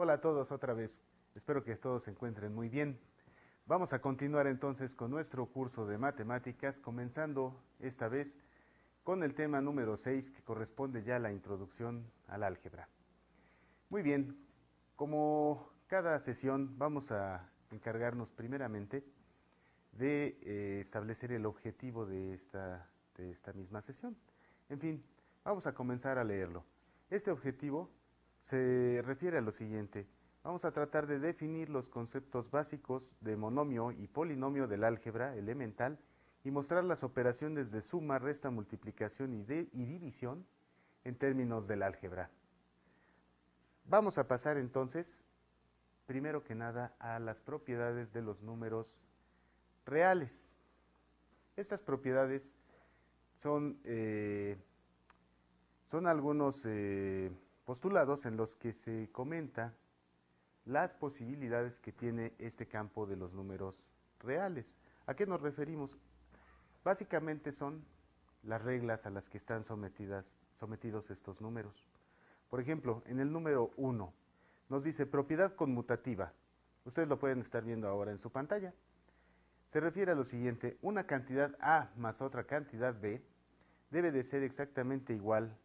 Hola a todos otra vez, espero que todos se encuentren muy bien. Vamos a continuar entonces con nuestro curso de matemáticas, comenzando esta vez con el tema número 6 que corresponde ya a la introducción al álgebra. Muy bien, como cada sesión vamos a encargarnos primeramente de establecer el objetivo de esta misma sesión. En fin, vamos a comenzar a leerlo. Este objetivo se refiere a lo siguiente. Vamos a tratar de definir los conceptos básicos de monomio y polinomio del álgebra elemental y mostrar las operaciones de suma, resta, multiplicación y división en términos del álgebra. Vamos a pasar entonces, primero que nada, a las propiedades de los números reales. Estas propiedades son algunos postulados en los que se comenta las posibilidades que tiene este campo de los números reales. ¿A qué nos referimos? Básicamente son las reglas a las que están sometidos estos números. Por ejemplo, en el número 1 nos dice propiedad conmutativa. Ustedes lo pueden estar viendo ahora en su pantalla. Se refiere a lo siguiente: una cantidad A más otra cantidad B debe de ser exactamente igual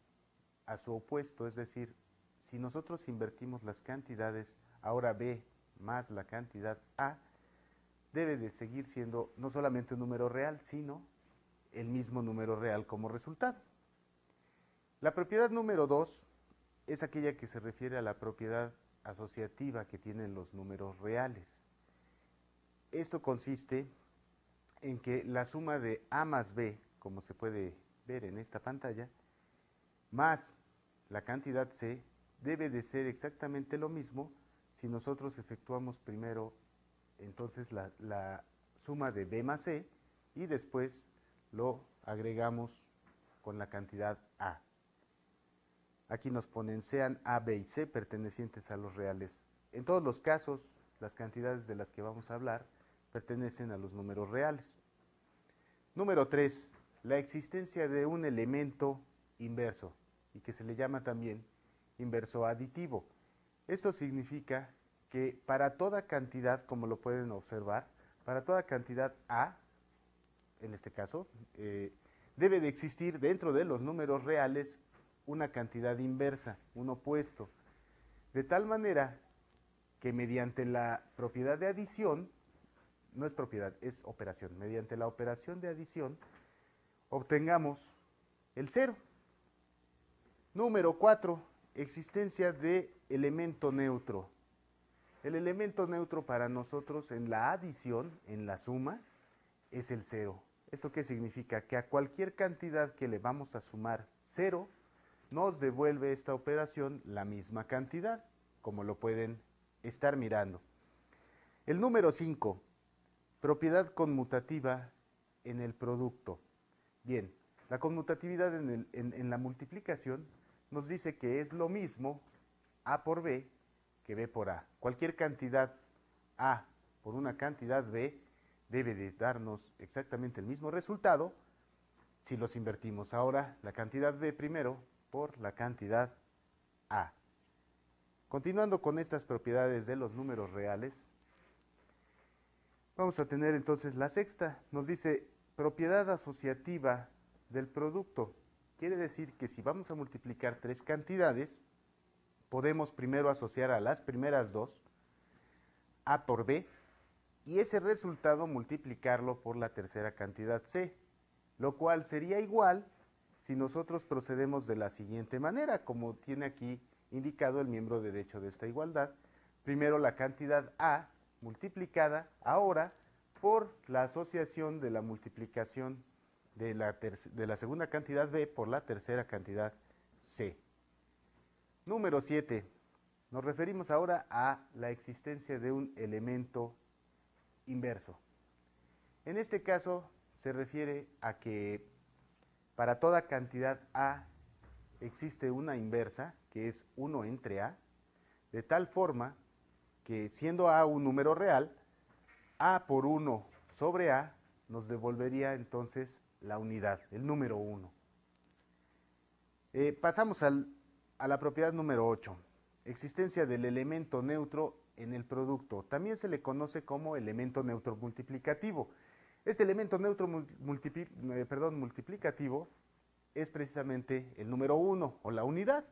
a su opuesto, es decir, si nosotros invertimos las cantidades, ahora B más la cantidad A, debe de seguir siendo no solamente un número real, sino el mismo número real como resultado. La propiedad número 2 es aquella que se refiere a la propiedad asociativa que tienen los números reales. Esto consiste en que la suma de A más B, como se puede ver en esta pantalla, más la cantidad C, debe de ser exactamente lo mismo si nosotros efectuamos primero entonces la suma de B más C y después lo agregamos con la cantidad A. Aquí nos ponen sean A, B y C pertenecientes a los reales. En todos los casos, las cantidades de las que vamos a hablar pertenecen a los números reales. Número 3. La existencia de un elemento inverso, y que se le llama también inverso aditivo. Esto significa que para toda cantidad, como lo pueden observar, para toda cantidad A, en este caso, debe de existir dentro de los números reales una cantidad inversa, un opuesto, de tal manera que mediante la propiedad de adición, no es propiedad, es operación, mediante la operación de adición, obtengamos el 0. Número 4, existencia de elemento neutro. El elemento neutro para nosotros en la adición, en la suma, es el 0. ¿Esto qué significa? Que a cualquier cantidad que le vamos a sumar 0, nos devuelve esta operación la misma cantidad, como lo pueden estar mirando. El número 5, propiedad conmutativa en el producto. Bien, la conmutatividad en la multiplicación nos dice que es lo mismo A por B que B por A. Cualquier cantidad A por una cantidad B debe de darnos exactamente el mismo resultado si los invertimos. Ahora la cantidad B primero por la cantidad A. Continuando con estas propiedades de los números reales, vamos a tener entonces la sexta. Nos dice propiedad asociativa del producto. Quiere decir que si vamos a multiplicar tres cantidades, podemos primero asociar a las primeras dos, A por B, y ese resultado multiplicarlo por la tercera cantidad C, lo cual sería igual si nosotros procedemos de la siguiente manera, como tiene aquí indicado el miembro derecho de esta igualdad. Primero la cantidad A multiplicada ahora por la asociación de la multiplicación de la segunda cantidad B por la tercera cantidad C. Número 7. Nos referimos ahora a la existencia de un elemento inverso. En este caso se refiere a que para toda cantidad A existe una inversa, que es 1 entre A, de tal forma que siendo A un número real, A por 1 sobre A nos devolvería entonces la unidad, el número 1. Pasamos a la propiedad número 8. existencia del elemento neutro en el producto. También se le conoce como elemento neutro multiplicativo. Este elemento neutro multiplicativo es precisamente el número 1 o la unidad.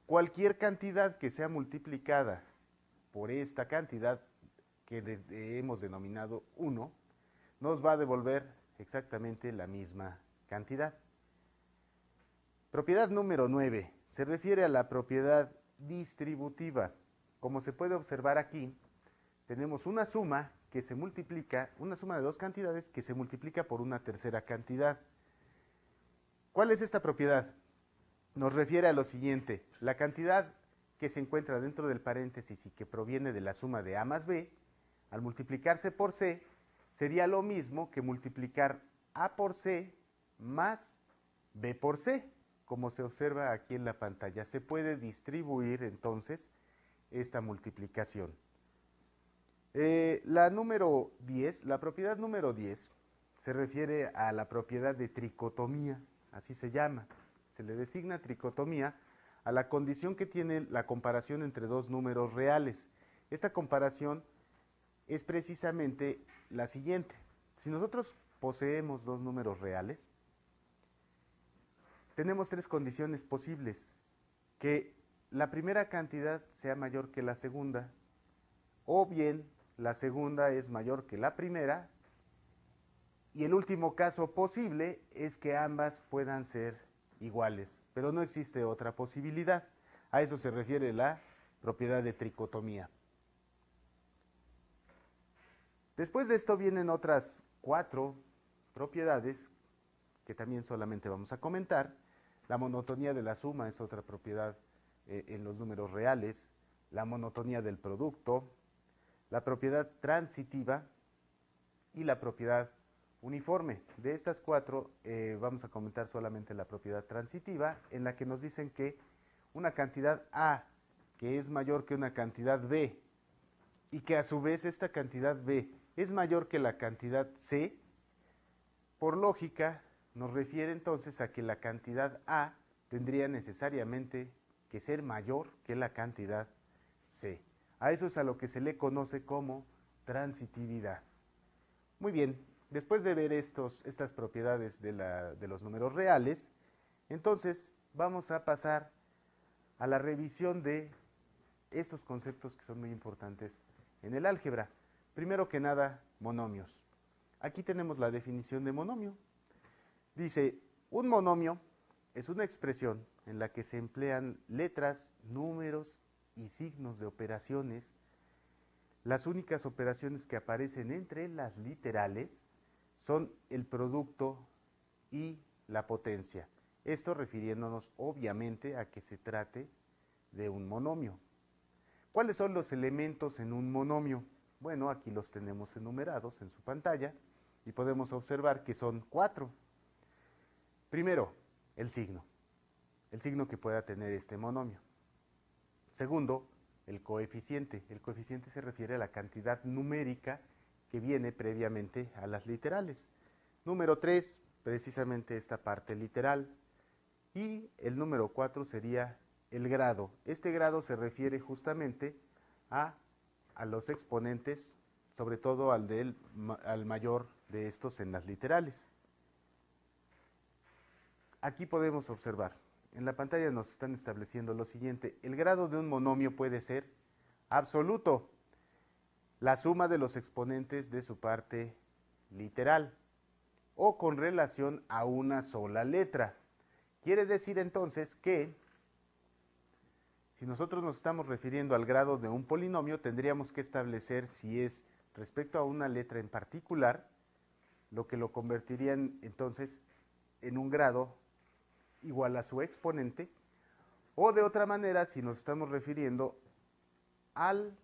Cualquier cantidad que sea multiplicada por esta cantidad que hemos denominado 1 nos va a devolver exactamente la misma cantidad. Propiedad número 9 se refiere a la propiedad distributiva. Como se puede observar aquí, tenemos una suma que se multiplica, una suma de dos cantidades que se multiplica por una tercera cantidad. ¿Cuál es esta propiedad? Nos refiere a lo siguiente: la cantidad que se encuentra dentro del paréntesis y que proviene de la suma de A más B, al multiplicarse por C, sería lo mismo que multiplicar A por C más B por C, como se observa aquí en la pantalla. Se puede distribuir entonces esta multiplicación. La propiedad número 10 se refiere a la propiedad de tricotomía, así se llama. Se le designa tricotomía a la condición que tiene la comparación entre dos números reales. Esta comparación es precisamente la siguiente. Si nosotros poseemos dos números reales, tenemos tres condiciones posibles: que la primera cantidad sea mayor que la segunda, o bien la segunda es mayor que la primera, y el último caso posible es que ambas puedan ser iguales, pero no existe otra posibilidad. A eso se refiere la propiedad de tricotomía. Después de esto vienen otras 4 propiedades que también solamente vamos a comentar. La monotonía de la suma es otra propiedad en los números reales, la monotonía del producto, la propiedad transitiva y la propiedad uniforme. De estas 4 vamos a comentar solamente la propiedad transitiva, en la que nos dicen que una cantidad A que es mayor que una cantidad B y que a su vez esta cantidad B es mayor que la cantidad C, por lógica nos refiere entonces a que la cantidad A tendría necesariamente que ser mayor que la cantidad C. A eso es a lo que se le conoce como transitividad. Muy bien, después de ver estas propiedades de los números reales, entonces vamos a pasar a la revisión de estos conceptos que son muy importantes en el álgebra. Primero que nada, monomios. Aquí tenemos la definición de monomio. Dice: un monomio es una expresión en la que se emplean letras, números y signos de operaciones. Las únicas operaciones que aparecen entre las literales son el producto y la potencia. Esto refiriéndonos obviamente a que se trate de un monomio. ¿Cuáles son los elementos en un monomio? Bueno, aquí los tenemos enumerados en su pantalla y podemos observar que son 4. Primero, el signo que pueda tener este monomio. Segundo, el coeficiente. El coeficiente se refiere a la cantidad numérica que viene previamente a las literales. Número 3, precisamente esta parte literal. Y el número 4 sería el grado. Este grado se refiere justamente a los exponentes, sobre todo al mayor de estos en las literales. Aquí podemos observar, en la pantalla nos están estableciendo lo siguiente: el grado de un monomio puede ser absoluto, la suma de los exponentes de su parte literal, o con relación a una sola letra. Quiere decir entonces que si nosotros nos estamos refiriendo al grado de un polinomio, tendríamos que establecer si es respecto a una letra en particular, lo que lo convertiría entonces en un grado igual a su exponente, o de otra manera, si nos estamos refiriendo al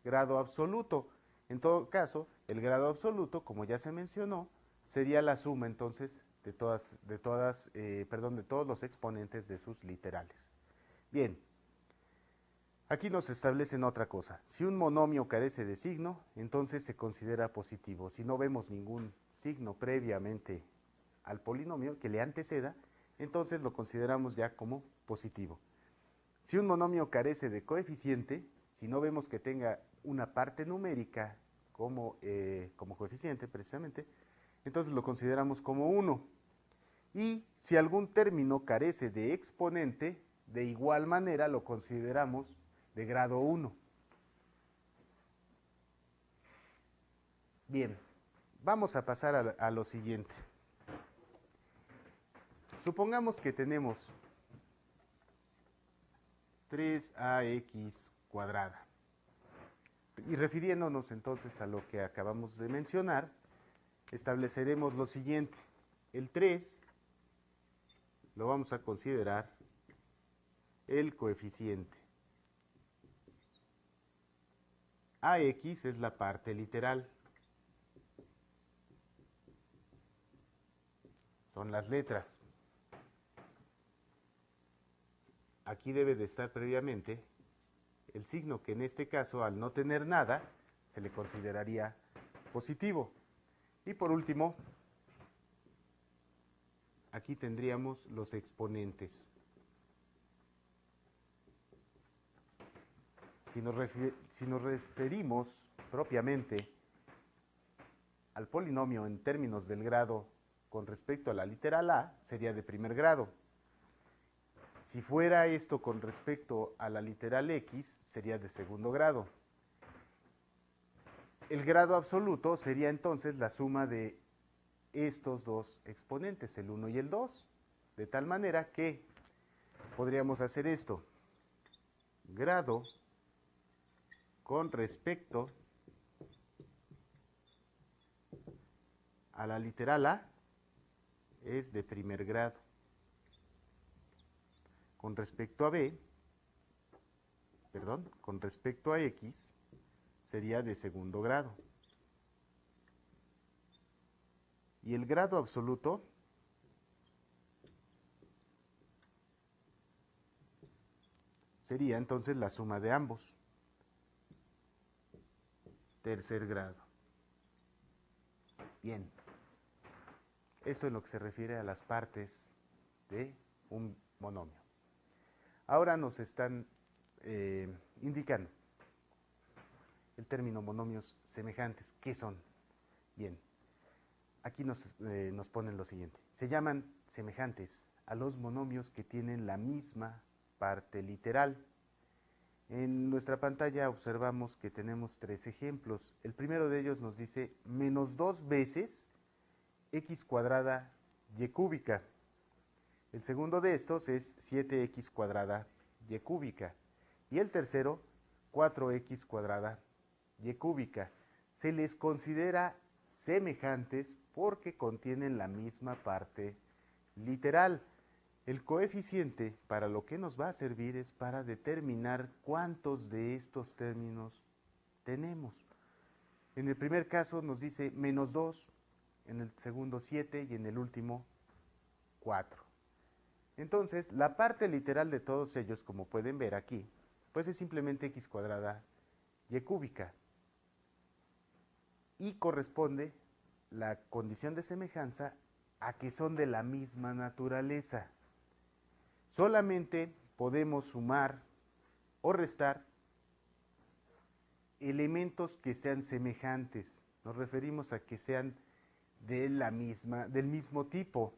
grado absoluto. En todo caso, el grado absoluto, como ya se mencionó, sería la suma entonces de todos los exponentes de sus literales. Bien, aquí nos establecen otra cosa: si un monomio carece de signo, entonces se considera positivo. Si no vemos ningún signo previamente al polinomio que le anteceda, entonces lo consideramos ya como positivo. Si un monomio carece de coeficiente, si no vemos que tenga una parte numérica como coeficiente precisamente, entonces lo consideramos como 1. Y si algún término carece de exponente, de igual manera lo consideramos de grado 1. Bien, vamos a pasar a lo siguiente. Supongamos que tenemos 3ax cuadrada. Y refiriéndonos entonces a lo que acabamos de mencionar, estableceremos lo siguiente. El 3 lo vamos a considerar el coeficiente. Ax es la parte literal. Son las letras. Aquí debe de estar previamente el signo que en este caso, al no tener nada, se le consideraría positivo. Y por último, aquí tendríamos los exponentes. Si nos referimos propiamente al polinomio en términos del grado con respecto a la literal a, sería de primer grado. Si fuera esto con respecto a la literal x, sería de segundo grado. El grado absoluto sería entonces la suma de estos dos exponentes, el 1 y el 2, de tal manera que podríamos hacer esto. Grado con respecto a la literal a es de primer grado. Con respecto a con respecto a x sería de segundo grado. Y el grado absoluto sería entonces la suma de ambos. Tercer grado. Bien. Esto en lo que se refiere a las partes de un monomio. Ahora nos están indicando el término monomios semejantes. ¿Qué son? Bien, aquí nos ponen lo siguiente. Se llaman semejantes a los monomios que tienen la misma parte literal. En nuestra pantalla observamos que tenemos 3 ejemplos. El primero de ellos nos dice menos 2 veces x cuadrada y cúbica. El segundo de estos es 7x cuadrada y cúbica. Y el tercero, 4x cuadrada y cúbica. Se les considera semejantes porque contienen la misma parte literal. El coeficiente para lo que nos va a servir es para determinar cuántos de estos términos tenemos. En el primer caso nos dice menos 2, en el segundo 7 y en el último 4. Entonces, la parte literal de todos ellos, como pueden ver aquí, pues es simplemente x cuadrada y cúbica. Y corresponde la condición de semejanza a que son de la misma naturaleza. Solamente podemos sumar o restar elementos que sean semejantes. Nos referimos a que sean del mismo tipo.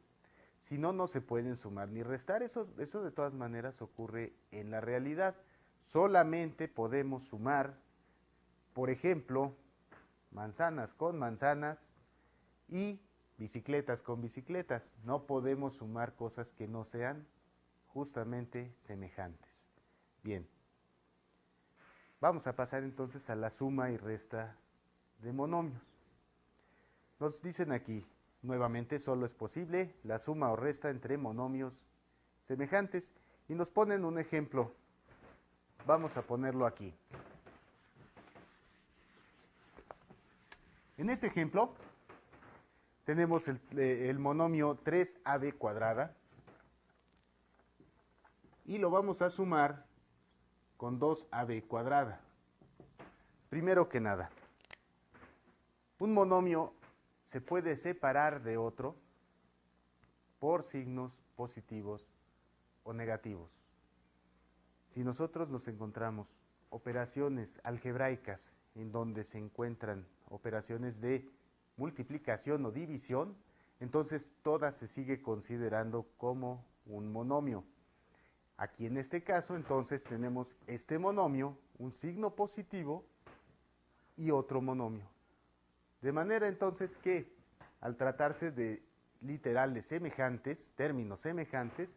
Si no, no se pueden sumar ni restar. Eso de todas maneras ocurre en la realidad. Solamente podemos sumar, por ejemplo, manzanas con manzanas y bicicletas con bicicletas. No podemos sumar cosas que no sean justamente semejantes. Bien. Vamos a pasar entonces a la suma y resta de monomios. Nos dicen aquí, nuevamente solo es posible la suma o resta entre monomios semejantes y nos ponen un ejemplo. Vamos a ponerlo aquí. En este ejemplo tenemos el monomio 3ab cuadrada y lo vamos a sumar con 2ab cuadrada. Primero que nada, un monomio se puede separar de otro por signos positivos o negativos. Si nosotros nos encontramos operaciones algebraicas en donde se encuentran operaciones de multiplicación o división, entonces todas se sigue considerando como un monomio. Aquí en este caso entonces tenemos este monomio, un signo positivo y otro monomio. De manera entonces que al tratarse de literales semejantes, términos semejantes,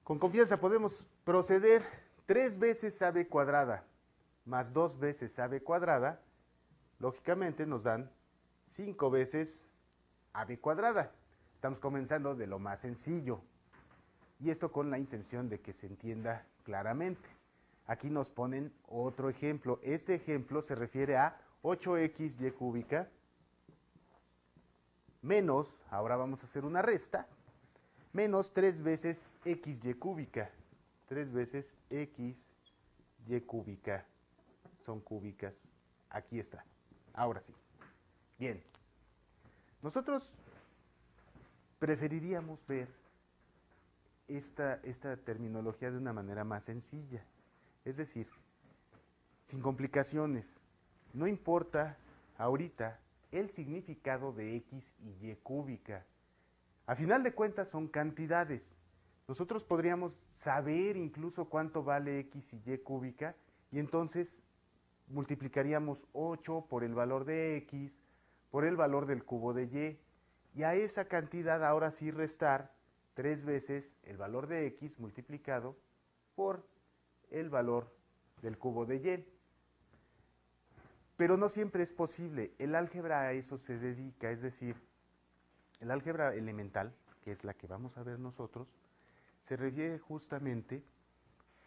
con confianza podemos proceder 3 veces AB cuadrada más 2 veces AB cuadrada, lógicamente nos dan 5 veces AB cuadrada. Estamos comenzando de lo más sencillo. Y esto con la intención de que se entienda claramente. Aquí nos ponen otro ejemplo. Este ejemplo se refiere a 8xy cúbica menos, ahora vamos a hacer una resta, menos 3 veces xy cúbica. 3 veces xy cúbica. Son cúbicas. Aquí está. Ahora sí. Bien. Nosotros preferiríamos ver esta terminología de una manera más sencilla. Es decir, sin complicaciones. No importa ahorita el significado de x y y cúbica. A final de cuentas son cantidades. Nosotros podríamos saber incluso cuánto vale x y y cúbica y entonces multiplicaríamos 8 por el valor de x, por el valor del cubo de y a esa cantidad ahora sí restar 3 veces el valor de x multiplicado por el valor del cubo de y. Pero no siempre es posible. El álgebra a eso se dedica, es decir, el álgebra elemental, que es la que vamos a ver nosotros, se refiere justamente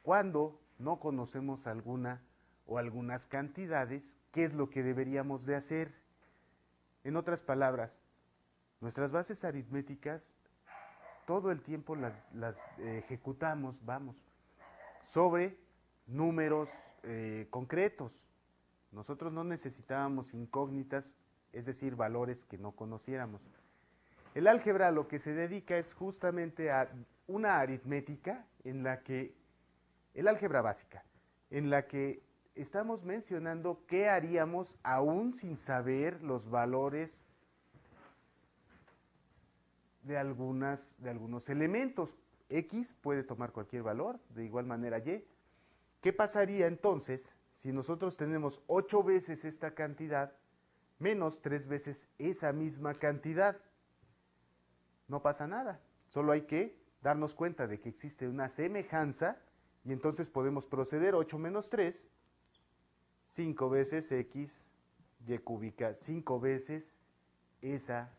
cuando no conocemos alguna o algunas cantidades, ¿qué es lo que deberíamos de hacer? En otras palabras, nuestras bases aritméticas todo el tiempo las ejecutamos, vamos, sobre números concretos. Nosotros no necesitábamos incógnitas, es decir, valores que no conociéramos. El álgebra a lo que se dedica es justamente a una aritmética en la que, el álgebra básica, en la que estamos mencionando qué haríamos aún sin saber los valores de algunos elementos. X puede tomar cualquier valor, de igual manera Y. ¿Qué pasaría entonces si nosotros tenemos 8 veces esta cantidad menos 3 veces esa misma cantidad? No pasa nada, solo hay que darnos cuenta de que existe una semejanza y entonces podemos proceder 8 menos 3, 5 veces x y cúbica, 5 veces esa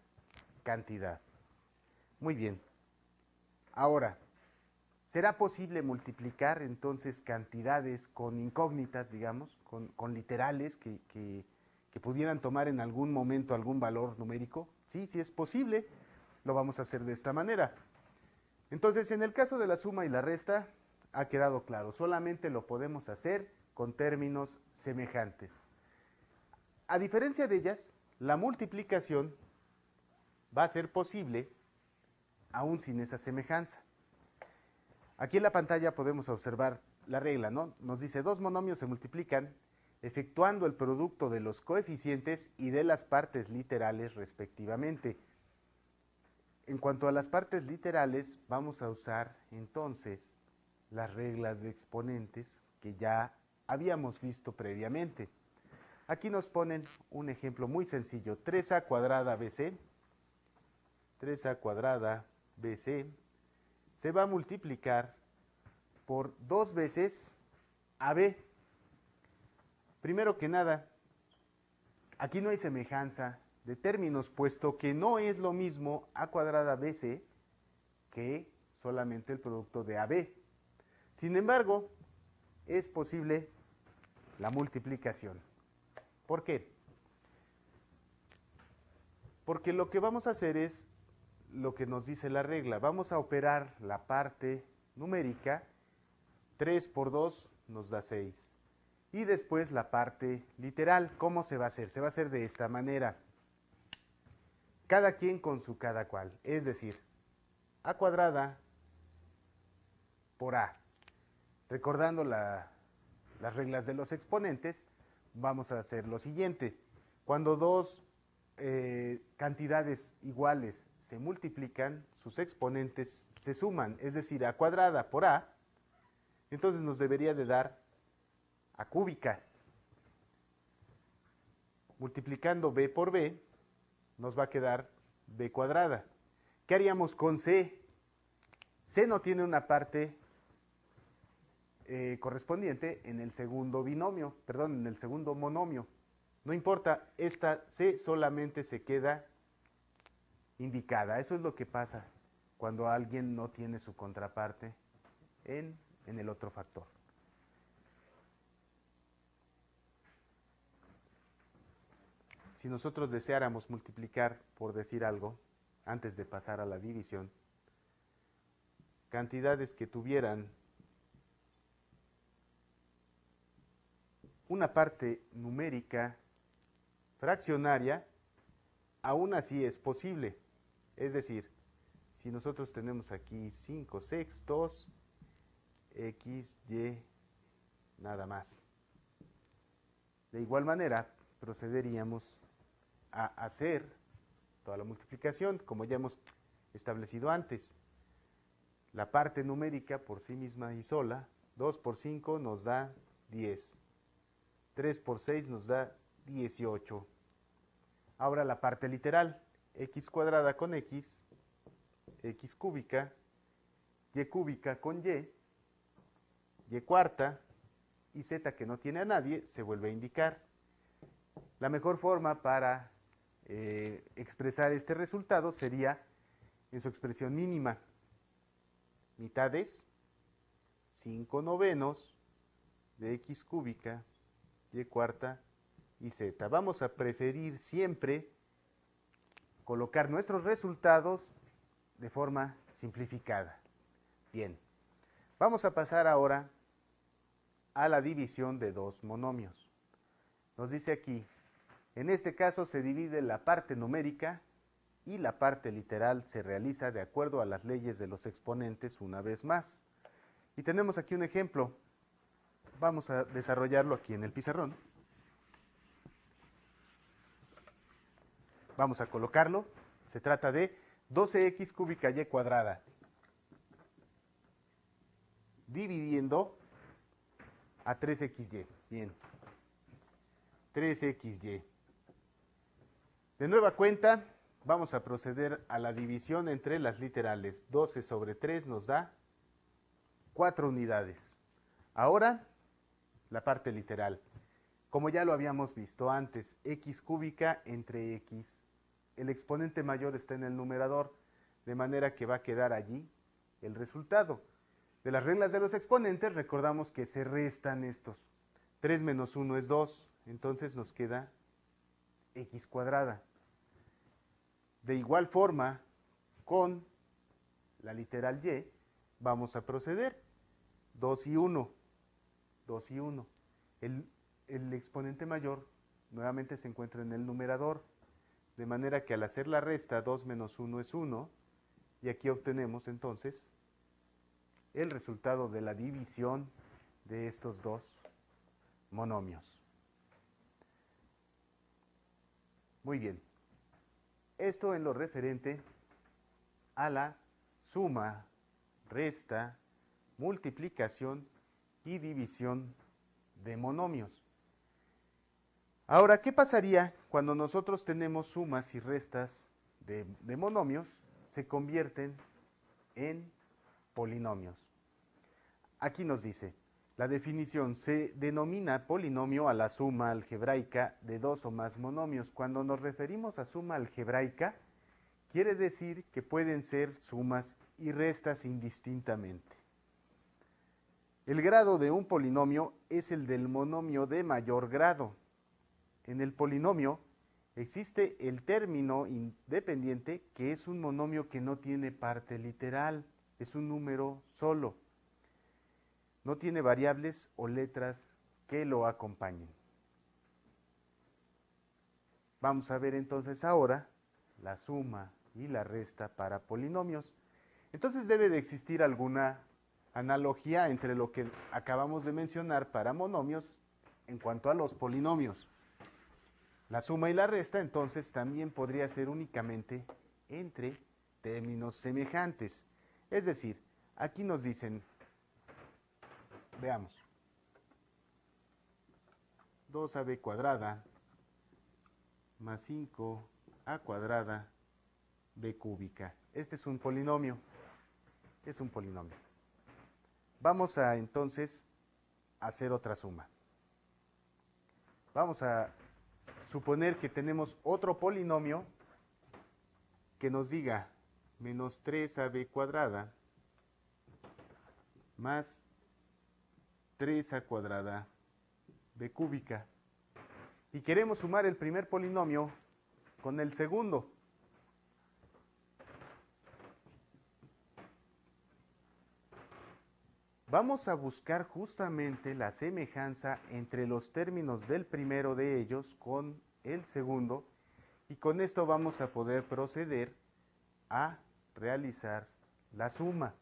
cantidad. Muy bien. Ahora, ¿será posible multiplicar entonces cantidades con incógnitas, digamos, con literales que pudieran tomar en algún momento algún valor numérico? Sí, sí es posible. Lo vamos a hacer de esta manera. Entonces, en el caso de la suma y la resta, ha quedado claro. Solamente lo podemos hacer con términos semejantes. A diferencia de ellas, la multiplicación va a ser posible aún sin esa semejanza. Aquí en la pantalla podemos observar la regla, ¿no? Nos dice, dos monomios se multiplican efectuando el producto de los coeficientes y de las partes literales respectivamente. En cuanto a las partes literales, vamos a usar entonces las reglas de exponentes que ya habíamos visto previamente. Aquí nos ponen un ejemplo muy sencillo, 3a cuadrada BC, 3a cuadrada BC, se va a multiplicar por 2 veces AB. Primero que nada, aquí no hay semejanza de términos, puesto que no es lo mismo a cuadrada BC que solamente el producto de AB. Sin embargo, es posible la multiplicación. ¿Por qué? Porque lo que vamos a hacer es lo que nos dice la regla. Vamos a operar la parte numérica, 3 por 2 nos da 6. Y después la parte literal, ¿cómo se va a hacer? Se va a hacer de esta manera. Cada quien con su cada cual. Es decir, a cuadrada por a. Recordando las reglas de los exponentes, vamos a hacer lo siguiente. Cuando dos cantidades iguales se multiplican, sus exponentes se suman, es decir, a cuadrada por a, entonces nos debería de dar a cúbica. Multiplicando b por b, nos va a quedar b cuadrada. ¿Qué haríamos con c? C no tiene una parte correspondiente en el segundo binomio, perdón, en el segundo monomio. No importa, esta C solamente se queda indicada. Eso es lo que pasa cuando alguien no tiene su contraparte en el otro factor. Si nosotros deseáramos multiplicar, por decir algo, antes de pasar a la división, cantidades que tuvieran una parte numérica fraccionaria, aún así es posible. Es decir, si nosotros tenemos aquí 5 sextos, x, y, nada más. De igual manera, procederíamos a hacer toda la multiplicación, como ya hemos establecido antes. La parte numérica por sí misma y sola, 2 por 5 nos da 10. 3 por 6 nos da 18. Ahora la parte literal, x cuadrada con x, x cúbica, y cúbica con y cuarta, y z que no tiene a nadie, se vuelve a indicar. La mejor forma para expresar este resultado sería en su expresión mínima. Mitades, 5 novenos de x cúbica, y cuarta y z. Vamos a preferir siempre colocar nuestros resultados de forma simplificada. Bien, vamos a pasar ahora a la división de dos monomios. Nos dice aquí, en este caso se divide la parte numérica y la parte literal se realiza de acuerdo a las leyes de los exponentes una vez más. Y tenemos aquí un ejemplo. Vamos a desarrollarlo aquí en el pizarrón. Vamos a colocarlo. Se trata de 12x cúbica y cuadrada dividiendo a 3xy. Bien. 3xy. De nueva cuenta, vamos a proceder a la división entre las literales. 12 sobre 3 nos da 4 unidades. Ahora, la parte literal. Como ya lo habíamos visto antes, x cúbica entre x. El exponente mayor está en el numerador, de manera que va a quedar allí el resultado. De las reglas de los exponentes, recordamos que se restan estos. 3 menos 1 es 2, entonces nos queda x cuadrada. De igual forma, con la literal y, vamos a proceder. 2 y 1. 2 y 1. El exponente mayor nuevamente se encuentra en el numerador, de manera que al hacer la resta 2 menos 1 es 1, y aquí obtenemos entonces el resultado de la división de estos dos monomios. Muy bien. Esto en lo referente a la suma, resta, multiplicación y división de monomios. Ahora, ¿qué pasaría cuando nosotros tenemos sumas y restas de monomios? Se convierten en polinomios. Aquí nos dice, la definición: se denomina polinomio a la suma algebraica de dos o más monomios. Cuando nos referimos a suma algebraica, quiere decir que pueden ser sumas y restas indistintamente. El grado de un polinomio es el del monomio de mayor grado. En el polinomio existe el término independiente, que es un monomio que no tiene parte literal, es un número solo. No tiene variables o letras que lo acompañen. Vamos a ver entonces ahora la suma y la resta para polinomios. Entonces debe de existir algún analogía entre lo que acabamos de mencionar para monomios en cuanto a los polinomios. La suma y la resta entonces también podría ser únicamente entre términos semejantes. Es decir, aquí nos dicen, veamos, 2ab cuadrada más 5a cuadrada b cúbica. Este es un polinomio. Es un polinomio. Vamos a entonces hacer otra suma. Vamos a suponer que tenemos otro polinomio que nos diga menos 3ab cuadrada más 3a cuadrada b cúbica. Y queremos sumar el primer polinomio con el segundo. Vamos a buscar justamente la semejanza entre los términos del primero de ellos con el segundo, y con esto vamos a poder proceder a realizar la suma.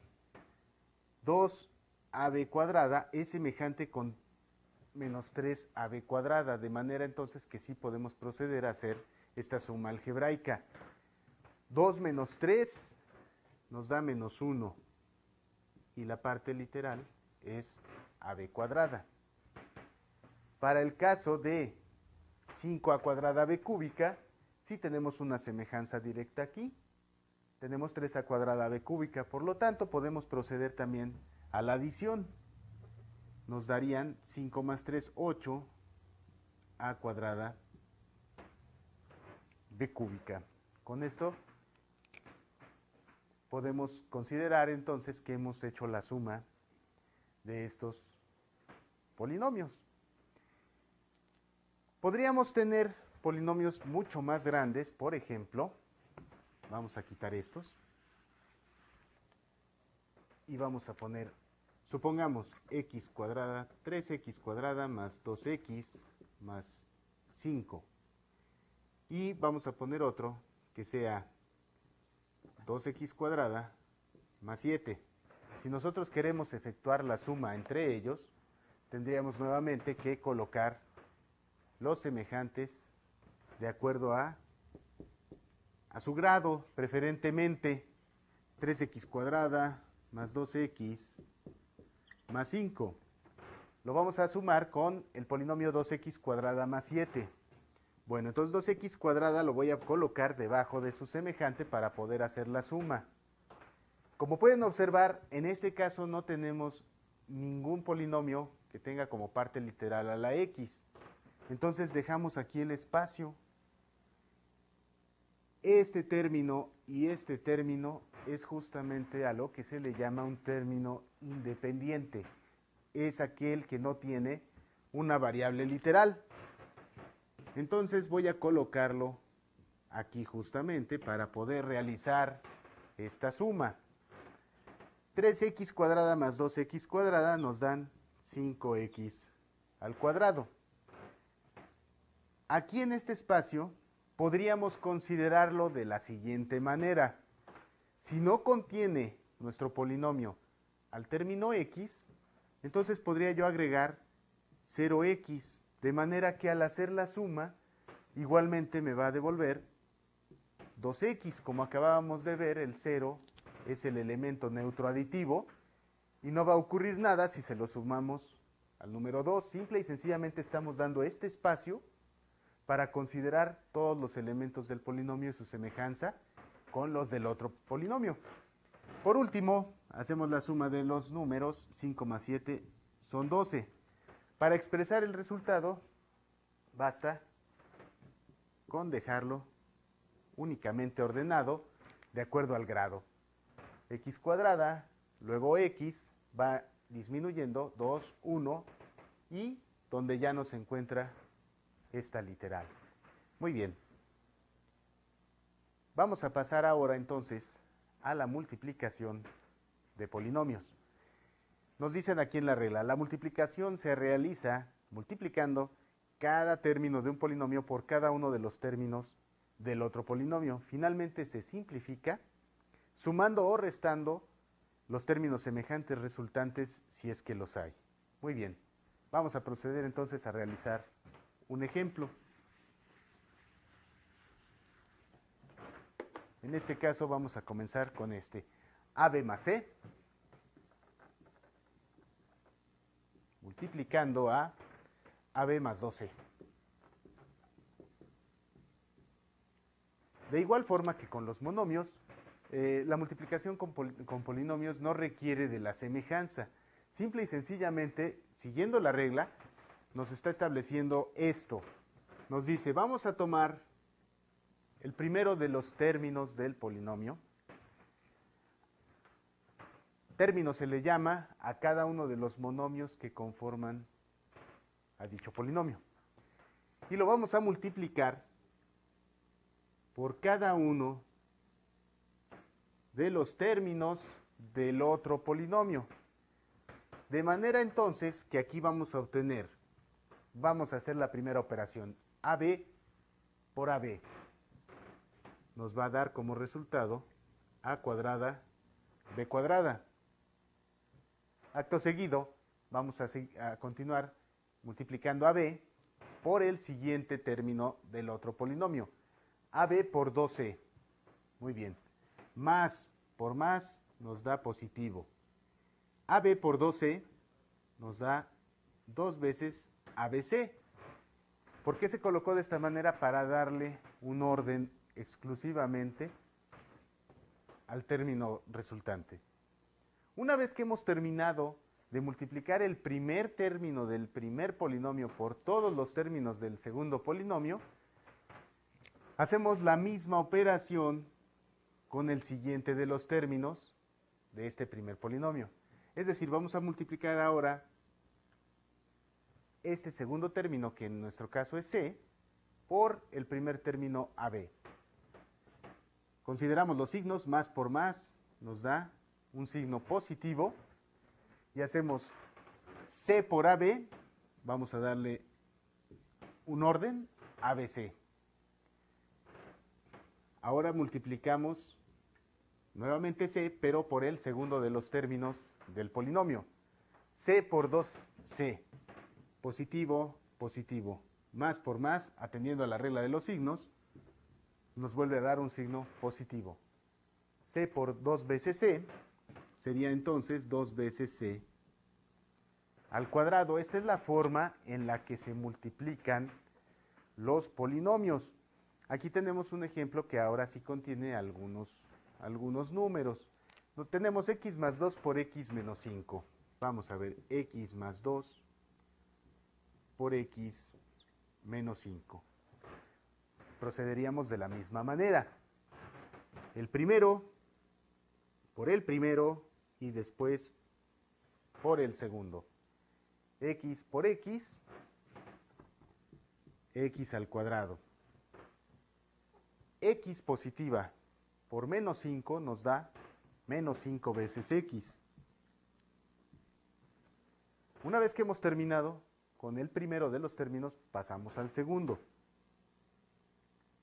2ab cuadrada es semejante con menos 3ab cuadrada, de manera entonces que sí podemos proceder a hacer esta suma algebraica. 2 menos 3 nos da menos 1. Y la parte literal es ab cuadrada. Para el caso de 5a cuadrada b cúbica, sí tenemos una semejanza directa aquí. Tenemos 3a cuadrada b cúbica, por lo tanto podemos proceder también a la adición. Nos darían 5 más 3, 8, a cuadrada b cúbica. Con esto podemos considerar entonces que hemos hecho la suma de estos polinomios. Podríamos tener polinomios mucho más grandes, por ejemplo, vamos a quitar estos y vamos a poner, supongamos, x cuadrada, 3x cuadrada más 2x más 5. Y vamos a poner otro que sea 2x cuadrada más 7. Si nosotros queremos efectuar la suma entre ellos, tendríamos nuevamente que colocar los semejantes de acuerdo a su grado, preferentemente 3x cuadrada más 2x más 5. Lo vamos a sumar con el polinomio 2x cuadrada más 7. Bueno, entonces 2x cuadrada lo voy a colocar debajo de su semejante para poder hacer la suma. Como pueden observar, en este caso no tenemos ningún polinomio que tenga como parte literal a la x. Entonces dejamos aquí el espacio. Este término y este término es justamente a lo que se le llama un término independiente. Es aquel que no tiene una variable literal. Entonces voy a colocarlo aquí justamente para poder realizar esta suma. 3x cuadrada más 2x cuadrada nos dan 5x al cuadrado. Aquí en este espacio podríamos considerarlo de la siguiente manera. Si no contiene nuestro polinomio al término x, entonces podría yo agregar 0x, de manera que al hacer la suma, igualmente me va a devolver 2x. Como acabábamos de ver, el 0 es el elemento neutro aditivo y no va a ocurrir nada si se lo sumamos al número 2. Simple y sencillamente estamos dando este espacio para considerar todos los elementos del polinomio y su semejanza con los del otro polinomio. Por último, hacemos la suma de los números. 5 más 7 son 12. Para expresar el resultado, basta con dejarlo únicamente ordenado de acuerdo al grado. X cuadrada, luego x, va disminuyendo, 2, 1, y donde ya no se encuentra esta literal. Muy bien. Vamos a pasar ahora entonces a la multiplicación de polinomios. Nos dicen aquí en la regla, la multiplicación se realiza multiplicando cada término de un polinomio por cada uno de los términos del otro polinomio. Finalmente se simplifica sumando o restando los términos semejantes resultantes si es que los hay. Muy bien, vamos a proceder entonces a realizar un ejemplo. En este caso vamos a comenzar con este AB más C multiplicando a AB más 2C. De igual forma que con los monomios, la multiplicación con polinomios no requiere de la semejanza. Simple y sencillamente, siguiendo la regla, nos está estableciendo esto. Nos dice, vamos a tomar el primero de los términos del polinomio. Término se le llama a cada uno de los monomios que conforman a dicho polinomio. Y lo vamos a multiplicar por cada uno de los términos del otro polinomio. De manera entonces que aquí vamos a obtener, vamos a hacer la primera operación, AB por AB. Nos va a dar como resultado A cuadrada, B cuadrada. Acto seguido, vamos a continuar multiplicando AB por el siguiente término del otro polinomio, AB por 2C. Muy bien. Más por más nos da positivo. AB por 2C nos da 2 veces ABC. ¿Por qué se colocó de esta manera? Para darle un orden exclusivamente al término resultante. Una vez que hemos terminado de multiplicar el primer término del primer polinomio por todos los términos del segundo polinomio, hacemos la misma operación con el siguiente de los términos de este primer polinomio. Es decir, vamos a multiplicar ahora este segundo término, que en nuestro caso es C, por el primer término AB. Consideramos los signos, más por más nos da un signo positivo, y hacemos C por AB, vamos a darle un orden, ABC. Ahora multiplicamos nuevamente C, pero por el segundo de los términos del polinomio. C por 2C, positivo, positivo. Más por más, atendiendo a la regla de los signos, nos vuelve a dar un signo positivo. C por 2 veces C sería entonces 2 veces C al cuadrado. Esta es la forma en la que se multiplican los polinomios. Aquí tenemos un ejemplo que ahora sí contiene algunos números. Tenemos x más 2 por x menos 5. Vamos a ver, x más 2 por x menos 5. Procederíamos de la misma manera. El primero por el primero y después por el segundo. X por x, x al cuadrado. X positiva por menos 5 nos da menos 5 veces x. Una vez que hemos terminado con el primero de los términos, pasamos al segundo.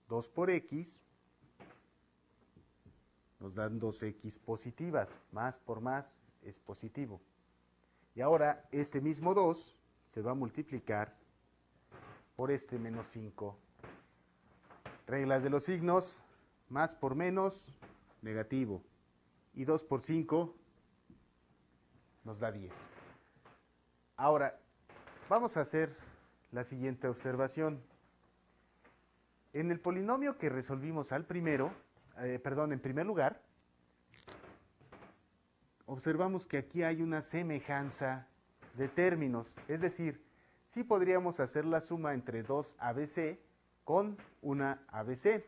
2 por x nos dan 2x positivas. Más por más es positivo. Y ahora este mismo 2 se va a multiplicar por este menos 5. Reglas de los signos, más por menos, negativo. Y 2 por 5 nos da 10. Ahora, vamos a hacer la siguiente observación. En el polinomio que resolvimos en primer lugar, observamos que aquí hay una semejanza de términos. Es decir, sí podríamos hacer la suma entre 2 ABC con una ABC.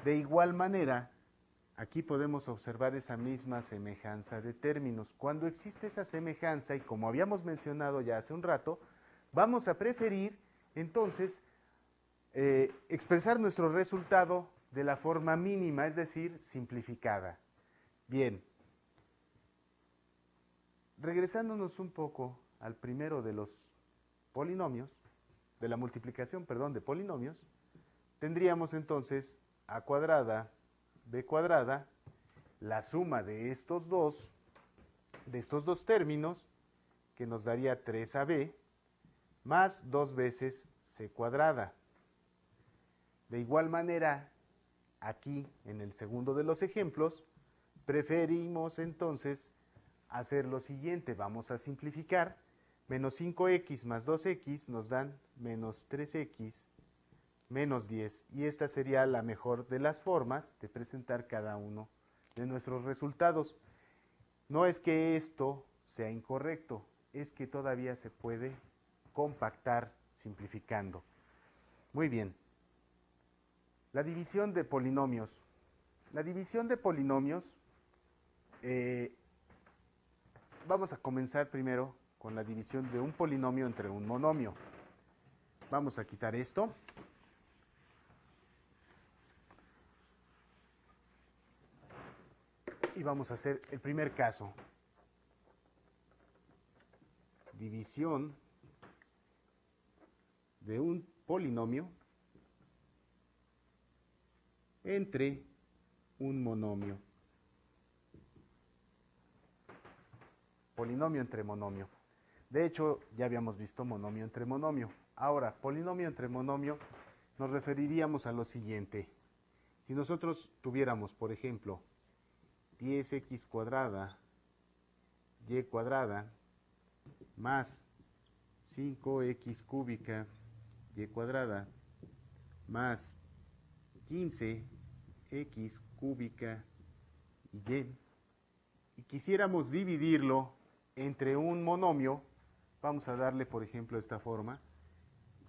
De igual manera, aquí podemos observar esa misma semejanza de términos. Cuando existe esa semejanza, y como habíamos mencionado ya hace un rato, vamos a preferir entonces expresar nuestro resultado de la forma mínima, es decir, simplificada. Bien, regresándonos un poco al primero de los polinomios, de la multiplicación, de polinomios, tendríamos entonces a cuadrada, b cuadrada, la suma de estos dos términos, que nos daría 3ab, más 2 veces c cuadrada. De igual manera, aquí en el segundo de los ejemplos, preferimos entonces hacer lo siguiente. Vamos a simplificar. Menos 5x más 2x nos dan menos 3x menos 10. Y esta sería la mejor de las formas de presentar cada uno de nuestros resultados. No es que esto sea incorrecto, es que todavía se puede compactar simplificando. Muy bien. La división de polinomios. La división de polinomios, vamos a comenzar primero con la división de un polinomio entre un monomio. Vamos a quitar esto. Y vamos a hacer el primer caso. División de un polinomio entre un monomio. Polinomio entre monomio. De hecho, ya habíamos visto monomio entre monomio. Ahora, polinomio entre monomio, nos referiríamos a lo siguiente. Si nosotros tuviéramos, por ejemplo, 10x cuadrada y cuadrada más 5x cúbica y cuadrada más 15x cúbica y quisiéramos dividirlo entre un monomio, vamos a darle, por ejemplo, esta forma,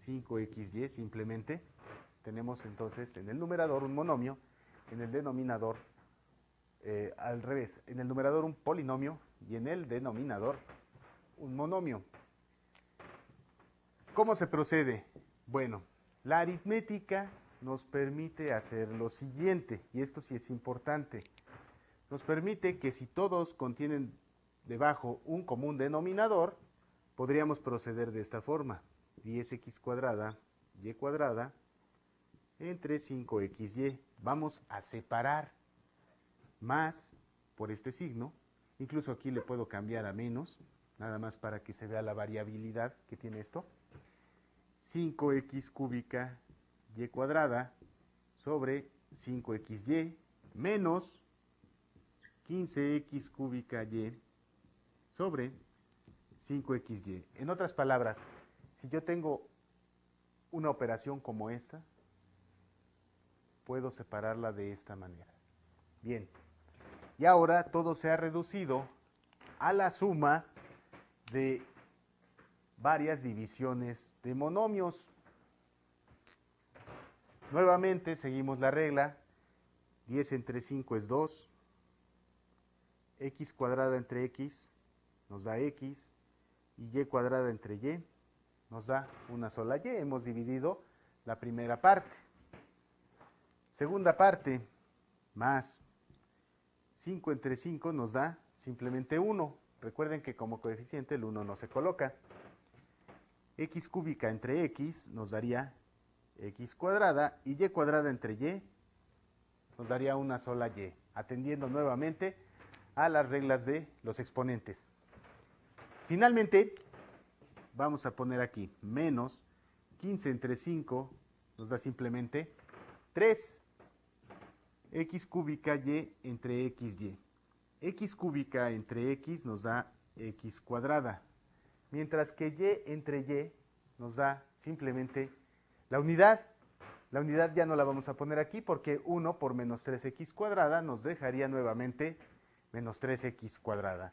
5xy simplemente. Tenemos entonces en el numerador un monomio, en el denominador al revés, en el numerador un polinomio y en el denominador un monomio. ¿Cómo se procede? Bueno, la aritmética nos permite hacer lo siguiente, y esto sí es importante. Nos permite que si todos contienen debajo un común denominador, podríamos proceder de esta forma. 10x cuadrada y cuadrada entre 5xy. Vamos a separar más por este signo. Incluso aquí le puedo cambiar a menos, nada más para que se vea la variabilidad que tiene esto. 5x cúbica y cuadrada sobre 5xy menos 15x cúbica y sobre 5xy. En otras palabras, si yo tengo una operación como esta, puedo separarla de esta manera. Bien, y ahora todo se ha reducido a la suma de varias divisiones de monomios. Nuevamente seguimos la regla. 10 entre 5 es 2. X cuadrada entre x nos da x. Y y cuadrada entre y nos da una sola y. Hemos dividido la primera parte. Segunda parte, más 5 entre 5 nos da simplemente 1. Recuerden que como coeficiente el 1 no se coloca. X cúbica entre x nos daría x cuadrada y cuadrada entre y nos daría una sola y, atendiendo nuevamente a las reglas de los exponentes. Finalmente, vamos a poner aquí menos 15 entre 5 nos da simplemente 3. X cúbica y entre xy. X cúbica entre x nos da x cuadrada. Mientras que y entre y nos da simplemente la unidad. La unidad ya no la vamos a poner aquí porque 1 por menos 3x cuadrada nos dejaría nuevamente menos 3x cuadrada.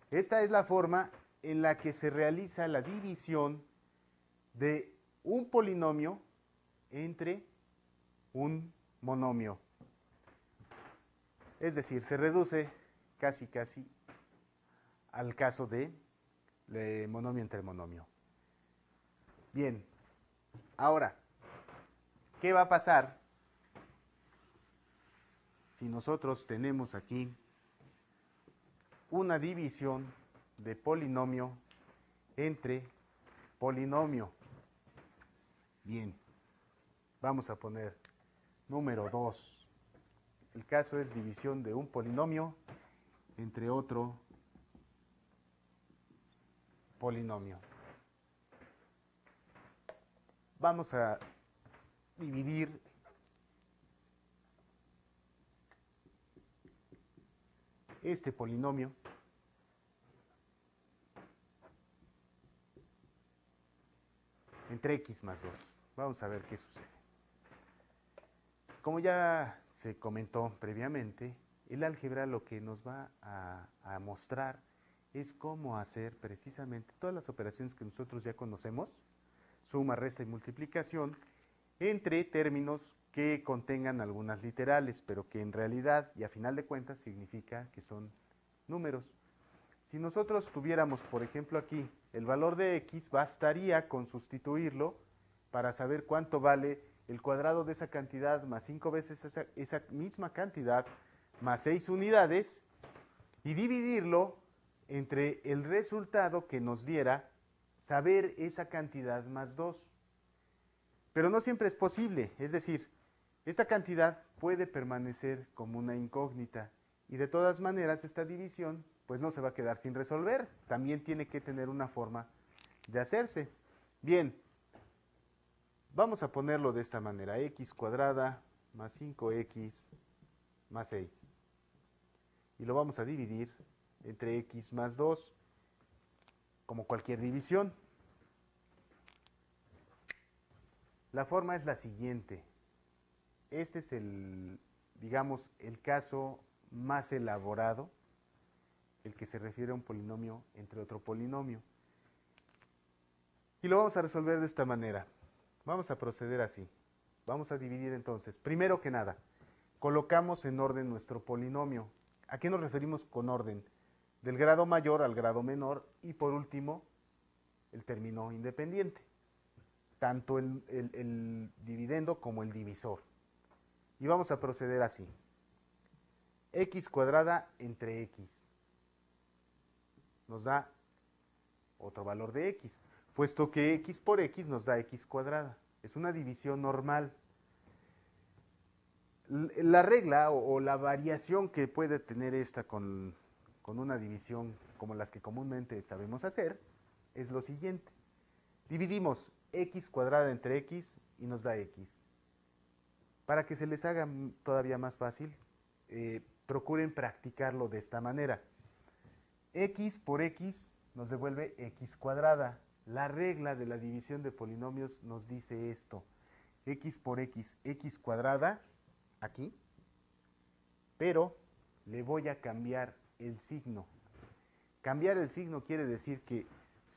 Esta es la forma en la que se realiza la división de un polinomio entre un monomio. Es decir, se reduce casi al caso de monomio entre monomio. Bien, ahora, ¿qué va a pasar si nosotros tenemos aquí una división de polinomio entre polinomio? Bien, vamos a poner número 2. El caso es división de un polinomio entre otro polinomio. Vamos a dividir este polinomio entre x más 2. Vamos a ver qué sucede. Como ya se comentó previamente, el álgebra lo que nos va a mostrar es cómo hacer precisamente todas las operaciones que nosotros ya conocemos, suma, resta y multiplicación, entre términos que contengan algunas literales, pero que en realidad y a final de cuentas significa que son números. Si nosotros tuviéramos, por ejemplo, aquí el valor de x, bastaría con sustituirlo para saber cuánto vale el cuadrado de esa cantidad más 5 veces esa misma cantidad más 6 unidades y dividirlo entre el resultado que nos diera saber esa cantidad más 2. Pero no siempre es posible, es decir, esta cantidad puede permanecer como una incógnita y de todas maneras esta división pues no se va a quedar sin resolver, también tiene que tener una forma de hacerse. Bien, vamos a ponerlo de esta manera, x cuadrada más 5x más 6. Y lo vamos a dividir entre x más 2, como cualquier división. La forma es la siguiente. Este es digamos, el caso más elaborado, el que se refiere a un polinomio entre otro polinomio. Y lo vamos a resolver de esta manera. Vamos a proceder así. Vamos a dividir entonces. Primero que nada, colocamos en orden nuestro polinomio. ¿A qué nos referimos con orden? Del grado mayor al grado menor y por último, el término independiente. Tanto el dividendo como el divisor. Y vamos a proceder así. X cuadrada entre X. Nos da otro valor de X, puesto que X por X nos da X cuadrada. Es una división normal. La regla o la variación que puede tener esta con una división como las que comúnmente sabemos hacer es lo siguiente. Dividimos X cuadrada entre X y nos da X. Para que se les haga todavía más fácil, procuren practicarlo de esta manera. X por X nos devuelve X cuadrada. La regla de la división de polinomios nos dice esto. X por X, X cuadrada, aquí, pero le voy a cambiar el signo. Cambiar el signo quiere decir que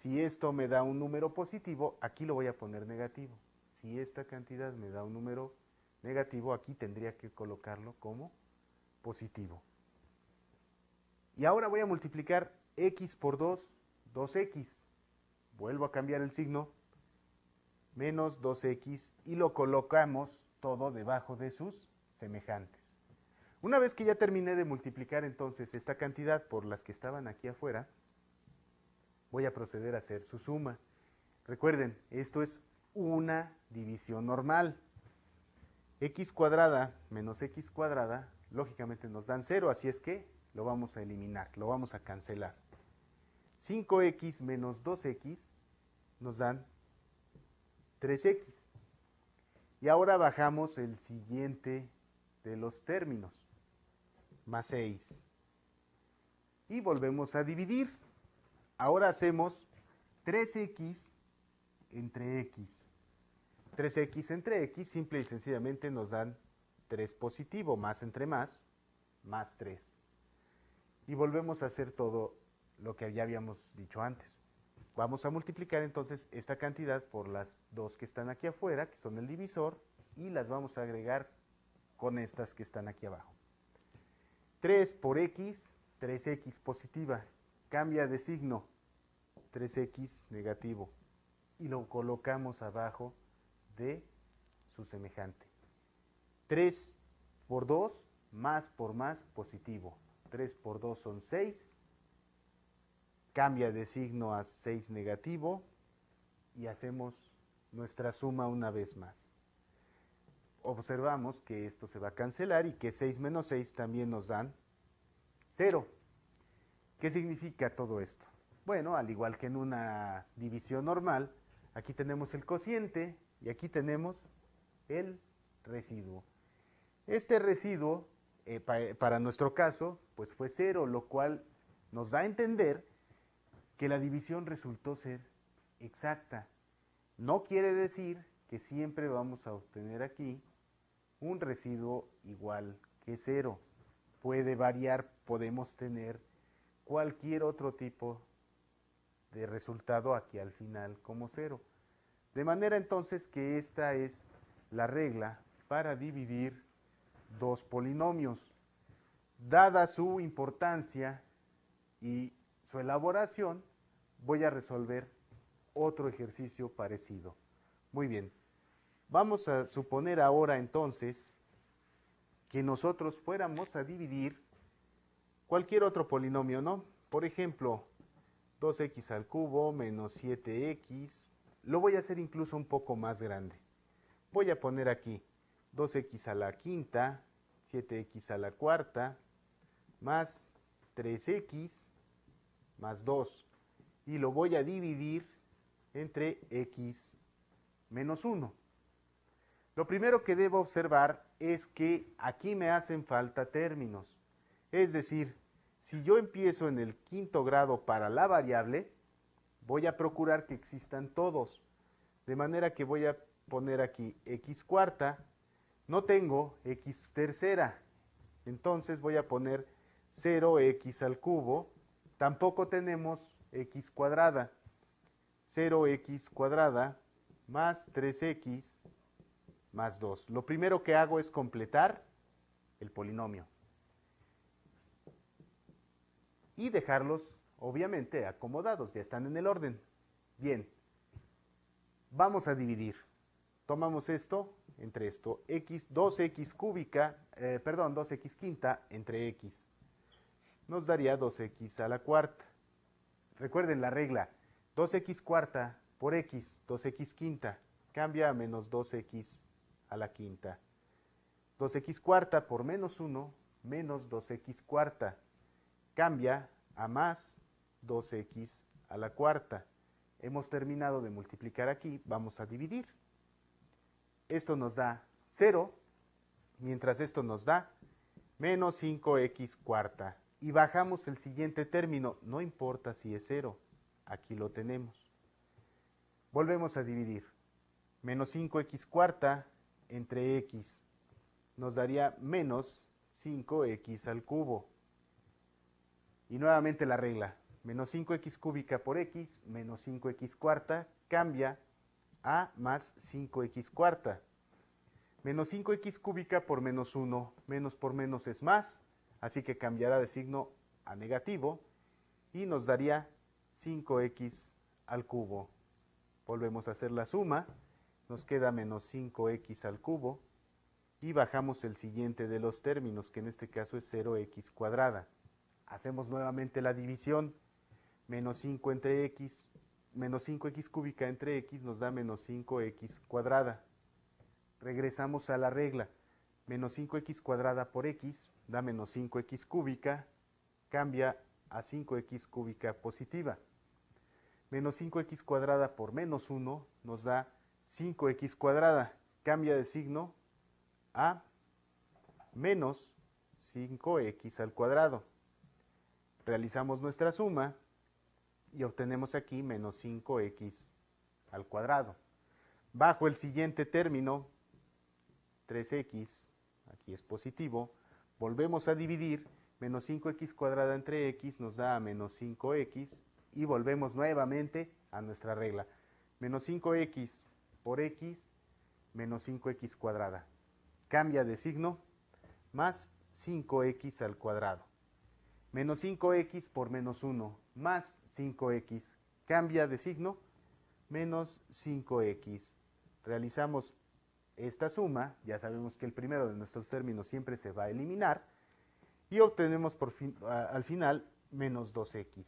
si esto me da un número positivo, aquí lo voy a poner negativo. Si esta cantidad me da un número negativo, aquí tendría que colocarlo como positivo. Y ahora voy a multiplicar x por 2, 2x. Vuelvo a cambiar el signo, menos 2x, y lo colocamos todo debajo de sus semejantes. Una vez que ya terminé de multiplicar entonces esta cantidad por las que estaban aquí afuera, voy a proceder a hacer su suma. Recuerden, esto es una división normal. X cuadrada menos x cuadrada, lógicamente nos dan 0, así es que lo vamos a eliminar, lo vamos a cancelar. 5x menos 2x nos dan 3x. Y ahora bajamos el siguiente de los términos, más 6. Y volvemos a dividir. Ahora hacemos 3x entre x. 3x entre x simple y sencillamente nos dan 3 positivo, más entre más 3. Y volvemos a hacer todo lo que ya habíamos dicho antes. Vamos a multiplicar entonces esta cantidad por las dos que están aquí afuera, que son el divisor, y las vamos a agregar con estas que están aquí abajo. 3 por x, 3x positiva. Cambia de signo, 3x negativo. Y lo colocamos abajo de su semejante. 3 por 2, más por más, positivo. 3 por 2 son 6. Cambia de signo a 6 negativo y hacemos nuestra suma una vez más. observamos que esto se va a cancelar y que 6 menos 6 también nos dan 0. ¿Qué significa todo esto? Bueno, al igual que en una división normal, aquí tenemos el cociente y aquí tenemos el residuo. Este residuo, para nuestro caso, pues fue 0, lo cual nos da a entender que la división resultó ser exacta. No quiere decir que siempre vamos a obtener aquí un residuo igual que 0. Puede variar, podemos tener cualquier otro tipo de resultado aquí al final como 0. De manera entonces que esta es la regla para dividir dos polinomios. Dada su importancia y su elaboración, voy a resolver otro ejercicio parecido. Muy bien, vamos a suponer ahora entonces que nosotros fuéramos a dividir cualquier otro polinomio, ¿no? Por ejemplo, 2x al cubo menos 7x. Lo voy a hacer incluso un poco más grande. Voy a poner aquí 2x a la quinta, 7x a la cuarta, más 3x más 2. Y lo voy a dividir entre x menos 1. Lo primero que debo observar es que aquí me hacen falta términos. Es decir, si yo empiezo en el quinto grado para la variable, voy a procurar que existan todos. De manera que voy a poner aquí x cuarta. No tengo x tercera. Entonces voy a poner 0x al cubo. Tampoco tenemos x cuadrada. 0x cuadrada más 3x más 2. Lo primero que hago es completar el polinomio. Y dejarlos, obviamente, acomodados. Ya están en el orden. Bien. Vamos a dividir. Tomamos esto entre esto. 2x cúbica, 2x quinta entre x. Nos daría 2x a la cuarta. Recuerden la regla. 2x cuarta por x, 2x quinta. Cambia a menos 2x a la quinta. 2x cuarta por menos 1, menos 2x cuarta. Cambia a más 2x a la cuarta. Hemos terminado de multiplicar aquí, vamos a dividir. Esto nos da 0, mientras esto nos da menos 5x cuarta. Y bajamos el siguiente término, no importa si es 0, aquí lo tenemos. Volvemos a dividir. Menos 5x cuarta entre x nos daría menos 5x al cubo. Y nuevamente la regla. Menos 5x cúbica por x, menos 5x cuarta, cambia a más 5x cuarta. Menos 5x cúbica por menos 1, menos por menos es más, así que cambiará de signo a negativo y nos daría 5x al cubo. Volvemos a hacer la suma, nos queda menos 5x al cubo y bajamos el siguiente de los términos, que en este caso es 0x cuadrada. Hacemos nuevamente la división. Menos 5 entre x, menos 5x cúbica entre x nos da menos 5x cuadrada. Regresamos a la regla. Menos 5x cuadrada por x da menos 5x cúbica, cambia a 5x cúbica positiva. Menos 5x cuadrada por menos 1 nos da 5x cuadrada, cambia de signo a menos 5x al cuadrado. Realizamos nuestra suma y obtenemos aquí menos 5x al cuadrado. Bajo el siguiente término, 3x, aquí es positivo, volvemos a dividir, menos 5x cuadrada entre x nos da menos 5x y volvemos nuevamente a nuestra regla. Menos 5x por x, menos 5x cuadrada. Cambia de signo, más 5x al cuadrado. Menos 5x por menos 1, más 5x. Cambia de signo, menos 5x. Realizamos esta suma, ya sabemos que el primero de nuestros términos siempre se va a eliminar, y obtenemos al final menos 2x.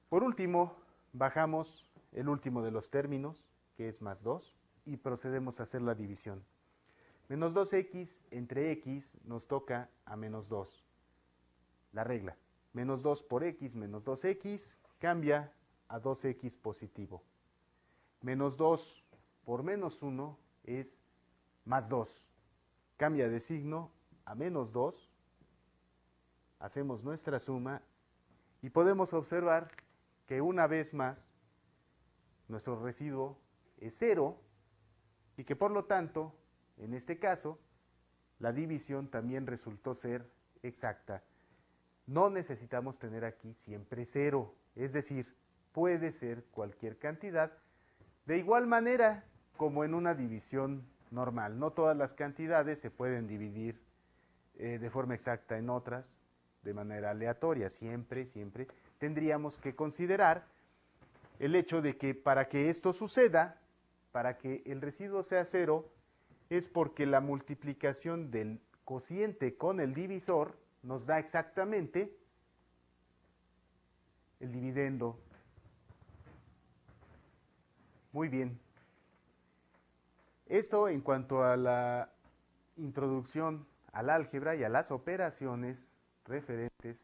Por último, bajamos el último de los términos, que es más 2, y procedemos a hacer la división. Menos 2x entre x nos toca a menos 2. La regla. Menos 2 por x menos 2x cambia a 2x positivo. Menos 2 por menos 1 es más 2. Cambia de signo a menos 2. Hacemos nuestra suma y podemos observar que una vez más nuestro residuo es 0 y que por lo tanto, en este caso, la división también resultó ser exacta. No necesitamos tener aquí siempre 0, es decir, puede ser cualquier cantidad, de igual manera como en una división normal. No todas las cantidades se pueden dividir de forma exacta en otras, de manera aleatoria. Siempre tendríamos que considerar el hecho de que para que esto suceda, para que el residuo sea 0, es porque la multiplicación del cociente con el divisor nos da exactamente el dividendo. Muy bien. Esto en cuanto a la introducción al álgebra y a las operaciones referentes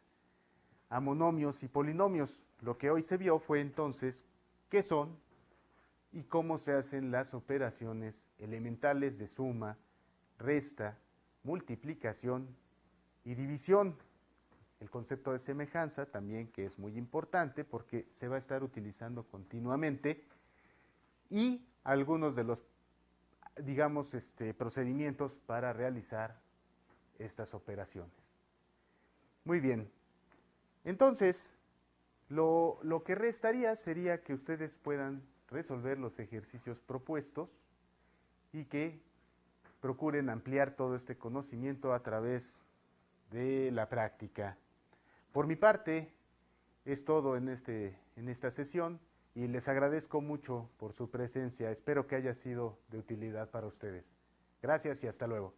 a monomios y polinomios. Lo que hoy se vio fue entonces qué son y cómo se hacen las operaciones elementales de suma, resta, multiplicación y división. El concepto de semejanza también, que es muy importante porque se va a estar utilizando continuamente, y algunos de los, digamos, procedimientos para realizar estas operaciones. Muy bien. Entonces, lo que restaría sería que ustedes puedan resolver los ejercicios propuestos y que procuren ampliar todo este conocimiento a través de la práctica. Por mi parte, es todo en esta sesión y les agradezco mucho por su presencia. Espero que haya sido de utilidad para ustedes. Gracias y hasta luego.